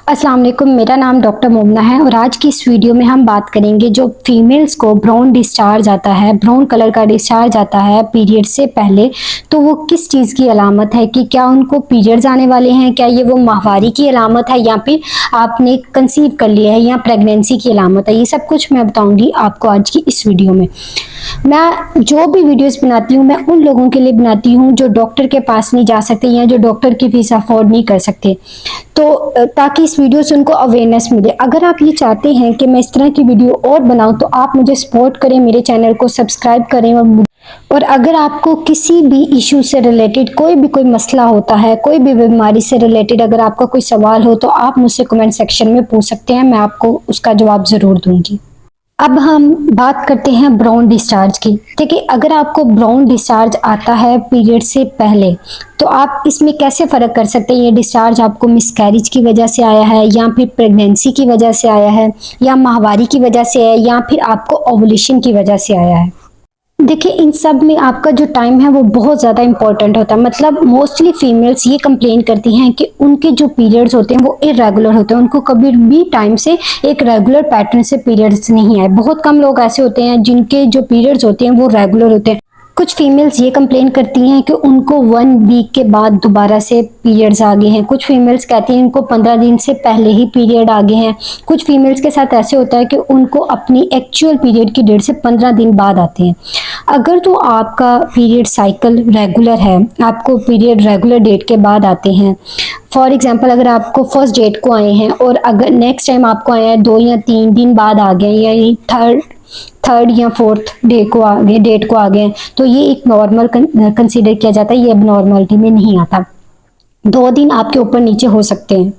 अस्सलाम वालेकुम, मेरा नाम डॉक्टर मोमना है और आज की इस वीडियो में हम बात करेंगे जो फीमेल्स को ब्राउन डिस्चार्ज आता है, ब्राउन कलर का डिस्चार्ज आता है पीरियड से पहले, तो वो किस चीज़ की अलामत है कि क्या उनको पीरियड्स आने वाले हैं, क्या ये वो माहवारी की अलामत है या फिर आपने कंसीव कर लिया है या प्रेगनेंसी की अलामत है। ये सब कुछ मैं बताऊंगी आपको आज की इस वीडियो में। मैं जो भी वीडियोस बनाती हूँ मैं उन लोगों के लिए बनाती हूँ जो डॉक्टर के पास नहीं जा सकते या जो डॉक्टर की फीस अफोर्ड नहीं कर सकते, तो ताकि इस वीडियो से उनको अवेयरनेस मिले। अगर आप ये चाहते हैं कि मैं इस तरह की वीडियो और बनाऊं तो आप मुझे सपोर्ट करें, मेरे चैनल को सब्सक्राइब करें और अगर आपको किसी भी इशू से रिलेटेड कोई मसला होता है, कोई भी बीमारी से रिलेटेड अगर आपका कोई सवाल हो तो आप मुझसे कमेंट सेक्शन में पूछ सकते हैं, मैं आपको उसका जवाब ज़रूर दूंगी। अब हम बात करते हैं ब्राउन डिस्चार्ज की। देखिए, अगर आपको ब्राउन डिस्चार्ज आता है पीरियड से पहले तो आप इसमें कैसे फ़र्क कर सकते हैं ये डिस्चार्ज आपको मिसकैरेज की वजह से आया है या फिर प्रेगनेंसी की वजह से आया है या माहवारी की वजह से है या फिर आपको ओवुलेशन की वजह से आया है। देखिए, इन सब में आपका जो टाइम है वो बहुत ज़्यादा इंपॉर्टेंट होता है। मतलब मोस्टली फीमेल्स ये कंप्लेन करती हैं कि उनके जो पीरियड्स होते हैं वो इरेगुलर होते हैं, उनको कभी भी टाइम से एक रेगुलर पैटर्न से पीरियड्स नहीं आए। बहुत कम लोग ऐसे होते हैं जिनके जो पीरियड्स होते हैं वो रेगुलर होते हैं। कुछ फीमेल्स ये कंप्लेन करती हैं कि उनको 1 वीक के बाद दोबारा से पीरियड्स आ गए हैं। कुछ फीमेल्स कहती हैं इनको 15 दिन से पहले ही पीरियड आ गए हैं। कुछ फीमेल्स के साथ ऐसे होता है कि उनको अपनी एक्चुअल पीरियड की डेट से 15 दिन बाद आते हैं। अगर तो आपका पीरियड साइकिल रेगुलर है, आपको पीरियड रेगुलर डेट के बाद आते हैं, फॉर एग्जांपल अगर आपको फर्स्ट डेट को आए हैं और अगर नेक्स्ट टाइम आपको आए हैं 2 या 3 दिन बाद आ गए या थर्ड या फोर्थ डेट को आ गए, तो ये एक नॉर्मल कंसीडर किया जाता है, ये अब नॉर्मलिटी में नहीं आता। 2 दिन आपके ऊपर नीचे हो सकते हैं,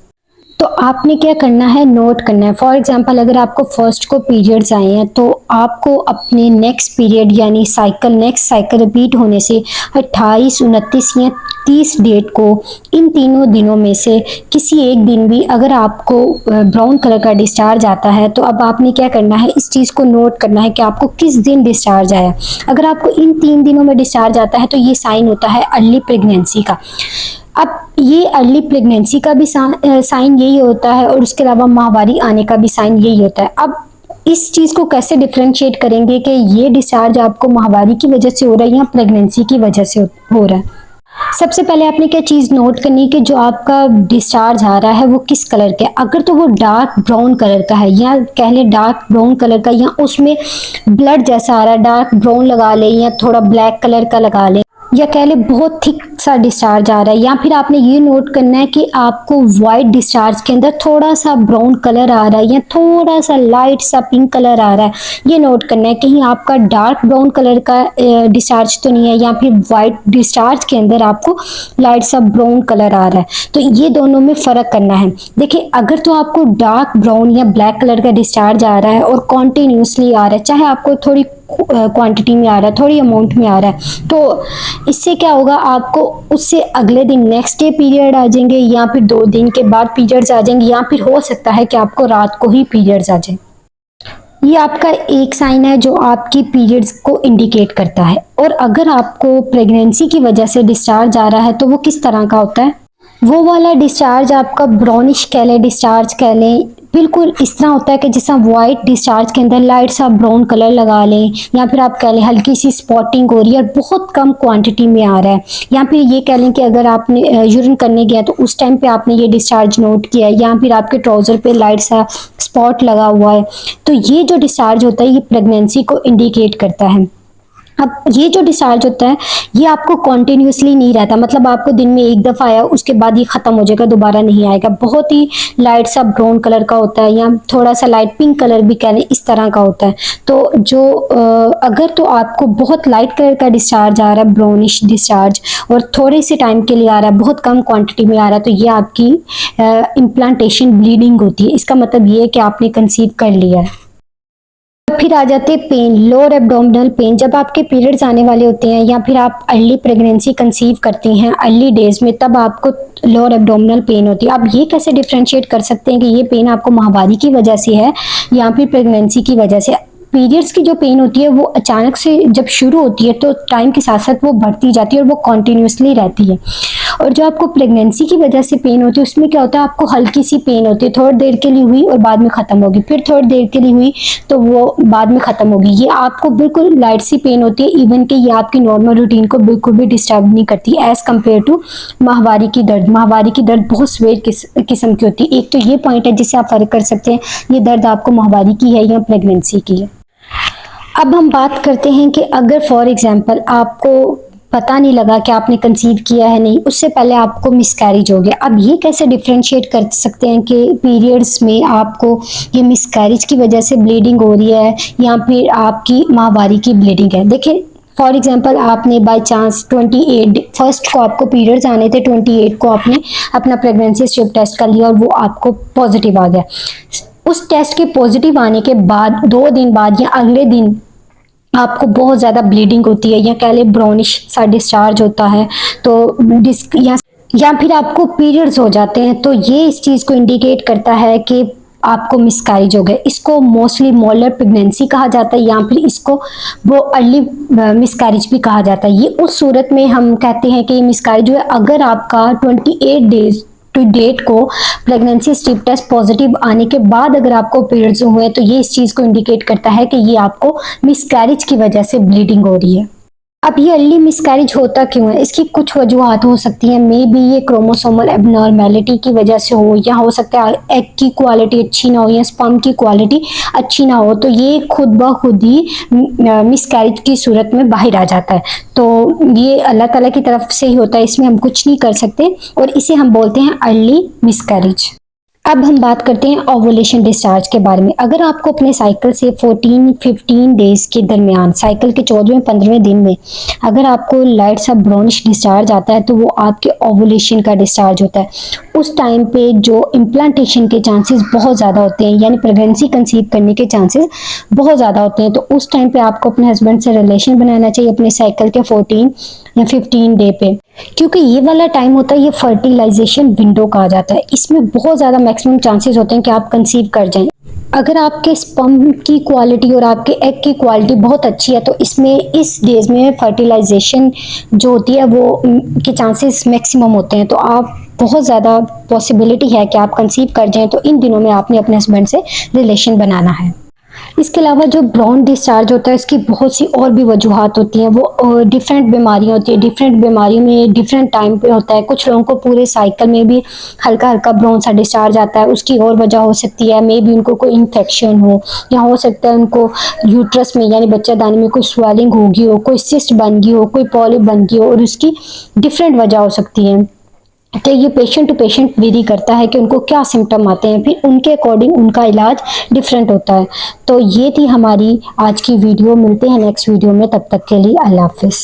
तो आपने क्या करना है, नोट करना है। फॉर एग्जांपल अगर आपको फर्स्ट को पीरियड्स आए हैं तो आपको अपने नेक्स्ट पीरियड यानी नेक्स्ट साइकिल रिपीट होने से 28, 29 या 30 डेट को, इन तीनों दिनों में से किसी एक दिन भी अगर आपको ब्राउन कलर का डिस्चार्ज आता है तो अब आपने क्या करना है, इस चीज़ को नोट करना है कि आपको किस दिन डिस्चार्ज आया। अगर आपको इन 3 दिनों में डिस्चार्ज आता है तो ये साइन होता है अर्ली प्रेगनेंसी का। अब ये अर्ली प्रेगनेंसी का भी साइन यही होता है और उसके अलावा माहवारी आने का भी साइन यही होता है। अब इस चीज़ को कैसे डिफरेंशिएट करेंगे कि ये डिस्चार्ज आपको माहवारी की वजह से हो रहा है या प्रेगनेंसी की वजह से हो रहा है। सबसे पहले आपने क्या चीज़ नोट करनी है कि जो आपका डिस्चार्ज आ रहा है वो किस कलर का है। अगर तो वो डार्क ब्राउन कलर का है या कह लें डार्क ब्राउन कलर का या उसमें ब्लड जैसा आ रहा है, डार्क ब्राउन लगा लें या थोड़ा ब्लैक कलर का लगा लें, या कह ले बहुत थिक सा डिस्चार्ज आ रहा है, या फिर आपने ये नोट करना है कि आपको वाइट डिस्चार्ज के अंदर थोड़ा सा ब्राउन कलर आ रहा है या थोड़ा सा लाइट सा पिंक कलर आ रहा है, ये नोट करना है। कहीं आपका डार्क ब्राउन कलर का डिस्चार्ज तो नहीं है या फिर वाइट डिस्चार्ज के अंदर आपको लाइट सा ब्राउन कलर आ रहा है, तो ये दोनों में फ़र्क करना है। देखिए, अगर तो आपको डार्क ब्राउन या ब्लैक कलर का डिस्चार्ज आ रहा है और कॉन्टिन्यूसली आ रहा है, चाहे आपको थोड़ी क्वांटिटी में आ रहा है, थोड़ी अमाउंट में आ रहा है, तो इससे क्या होगा, आपको उससे अगले दिन नेक्स्ट डे पीरियड आ जाएंगे या फिर 2 दिन के बाद पीरियड्स आ जाएंगे या फिर हो सकता है कि आपको रात को ही पीरियड्स आ जाए। ये आपका एक साइन है जो आपकी पीरियड्स को इंडिकेट करता है। और अगर आपको प्रेगनेंसी की वजह से डिस्चार्ज आ रहा है तो वो किस तरह का होता है, वो वाला डिस्चार्ज आपका ब्राउनिश कह लें, डिस्चार्ज कह लें, बिल्कुल इस तरह होता है कि जैसा वाइट डिस्चार्ज के अंदर लाइट सा ब्राउन कलर लगा लें, या फिर आप कह लें हल्की सी स्पॉटिंग हो रही है और बहुत कम क्वांटिटी में आ रहा है, या फिर ये कह लें कि अगर आपने यूरिन करने गया तो उस टाइम पे आपने ये डिस्चार्ज नोट किया है, या फिर आपके ट्राउज़र पे लाइट सा स्पॉट लगा हुआ है, तो ये जो डिस्चार्ज होता है ये प्रेगनेंसी को इंडिकेट करता है। अब ये जो डिस्चार्ज होता है ये आपको कॉन्टिन्यूसली नहीं रहता, मतलब आपको दिन में एक दफ़ा आया उसके बाद ये ख़त्म हो जाएगा, दोबारा नहीं आएगा। बहुत ही लाइट सा ब्राउन कलर का होता है या थोड़ा सा लाइट पिंक कलर भी कह लें, इस तरह का होता है। तो जो अगर तो आपको बहुत लाइट कलर का डिस्चार्ज आ रहा है, ब्राउनिश डिस्चार्ज, और थोड़े से टाइम के लिए आ रहा है, बहुत कम क्वान्टिटी में आ रहा है, तो ये आपकी इम्प्लांटेशन ब्लीडिंग होती है। इसका मतलब ये है कि आपने कंसीव कर लिया है। फिर आ जाते हैं पेन, लोअर एब्डोमिनल पेन। जब आपके पीरियड्स आने वाले होते हैं या फिर आप अर्ली प्रेगनेंसी कंसीव करती हैं अर्ली डेज में, तब आपको लोअर एब्डोमिनल पेन होती है। आप ये कैसे डिफरेंशिएट कर सकते हैं कि ये पेन आपको माहवारी की वजह से है या फिर प्रेगनेंसी की वजह से। पीरियड्स की जो पेन होती है वो अचानक से जब शुरू होती है तो टाइम के साथ साथ वो बढ़ती जाती है और वो कॉन्टिन्यूसली रहती है। और जो आपको प्रेगनेंसी की वजह से पेन होती है उसमें क्या होता है, आपको हल्की सी पेन होती है, थोड़ी देर के लिए हुई और बाद में ख़त्म होगी, फिर थोड़ी देर के लिए हुई तो वो बाद में ख़त्म होगी। ये आपको बिल्कुल लाइट सी पेन होती है, इवन कि ये आपकी नॉर्मल रूटीन को बिल्कुल भी डिस्टर्ब नहीं करती एज़ कम्पेयर टू माहवारी की दर्द। माहवारी की दर्द बहुत स्वेर किस्म की होती है। एक तो ये पॉइंट है जिससे आप फ़र्क कर सकते हैं ये दर्द आपको माहवारी की है या प्रेगनेंसी की है। अब हम बात करते हैं कि अगर फॉर एग्जांपल आपको पता नहीं लगा कि आपने कंसीव किया है नहीं, उससे पहले आपको मिसकैरेज हो गया, अब ये कैसे डिफरेंशिएट कर सकते हैं कि पीरियड्स में आपको ये मिसकैरेज की वजह से ब्लीडिंग हो रही है या फिर आपकी माहवारी की ब्लीडिंग है। देखिए फॉर एग्जांपल आपने बाय चांस 28 फर्स्ट को आपको पीरियड्स आने थे, 28 को आपने अपना प्रेगनेंसी स्ट्रिप टेस्ट कर लिया और वो आपको पॉजिटिव आ गया। उस टेस्ट के पॉजिटिव आने के बाद 2 दिन बाद या अगले दिन आपको बहुत ज़्यादा ब्लीडिंग होती है या कह ले ब्राउनिश सा डिस्चार्ज होता है, तो या फिर आपको पीरियड्स हो जाते हैं, तो ये इस चीज़ को इंडिकेट करता है कि आपको मिसकैरेज हो गया। इसको मोस्टली मोलर प्रेगनेंसी कहा जाता है या फिर इसको वो अर्ली मिसकैरेज भी कहा जाता है। ये उस सूरत में हम कहते हैं कि ये मिसकैरेज हुआ अगर आपका 28 डेज टू डेट को प्रेगनेंसी स्ट्रिप टेस्ट पॉजिटिव आने के बाद अगर आपको पीरियड्स हुए तो ये इस चीज़ को इंडिकेट करता है कि ये आपको मिसकैरेज की वजह से ब्लीडिंग हो रही है। अब ये अर्ली मिसकैरेज होता क्यों है, इसकी कुछ वजूहत हो सकती हैं। मे बी ये क्रोमोसोमल एबनॉर्मेलिटी की वजह से हो या हो सकता है एग की क्वालिटी अच्छी ना हो या स्पर्म की क्वालिटी अच्छी ना हो, तो ये खुद ब खुद ही मिसकैरेज की सूरत में बाहर आ जाता है। तो ये अल्लाह ताला की तरफ से ही होता है, इसमें हम कुछ नहीं कर सकते और इसे हम बोलते हैं अर्ली मिसकैरेज। अब हम बात करते हैं ओवुलेशन डिस्चार्ज के बारे में। अगर आपको अपने साइकिल से 14-15 डेज के दरमियान साइकिल के 14वें-15वें दिन में अगर आपको लाइट सा ब्राउनिश डिस्चार्ज आता है तो वो आपके ओवुलेशन का डिस्चार्ज होता है। उस टाइम पे जो इम्प्लांटेशन के चांसेस बहुत ज़्यादा होते हैं यानी प्रेगनेंसी कंसीव करने के चांसेस बहुत ज़्यादा होते हैं, तो उस टाइम पे आपको अपने हस्बैंड से रिलेशन बनाना चाहिए अपने साइकिल के 14 या 15 डे पे, क्योंकि ये वाला टाइम होता है ये फर्टिलाइजेशन विंडो कहा जाता है। इसमें बहुत ज़्यादा मैक्सिमम चांसेस होते हैं कि आप कंसीव कर जाएं। अगर आपके स्पर्म की क्वालिटी और आपके एग की क्वालिटी बहुत अच्छी है तो इसमें इस डेज में फर्टिलाइजेशन जो होती है वो के चांसेस मैक्सिमम होते हैं, तो आप बहुत ज़्यादा पॉसिबिलिटी है कि आप कंसीव कर जाएं। तो इन दिनों में आपने अपने हस्बैंड से रिलेशन बनाना है। इसके अलावा जो ब्राउन डिस्चार्ज होता है इसकी बहुत सी और भी वजूहात होती हैं। वो डिफरेंट बीमारियां होती है, डिफरेंट बीमारियों में डिफरेंट टाइम पे होता है। कुछ लोगों को पूरे साइकिल में भी हल्का हल्का ब्राउन सा डिस्चार्ज आता है, उसकी और वजह हो सकती है मे बी उनको कोई इन्फेक्शन हो या हो सकता है उनको यूट्रस में यानी बच्चादानी में कोई स्वेलिंग होगी हो, कोई सिस्ट बन गई हो, कोई पॉलिप बन गई हो और उसकी डिफरेंट वजह हो सकती है। तो ये पेशेंट टू पेशेंट वेरी करता है कि उनको क्या सिम्टम आते हैं, फिर उनके अकॉर्डिंग उनका इलाज डिफरेंट होता है। तो ये थी हमारी आज की वीडियो, मिलते हैं नेक्स्ट वीडियो में, तब तक के लिए अल्लाह हाफिज़।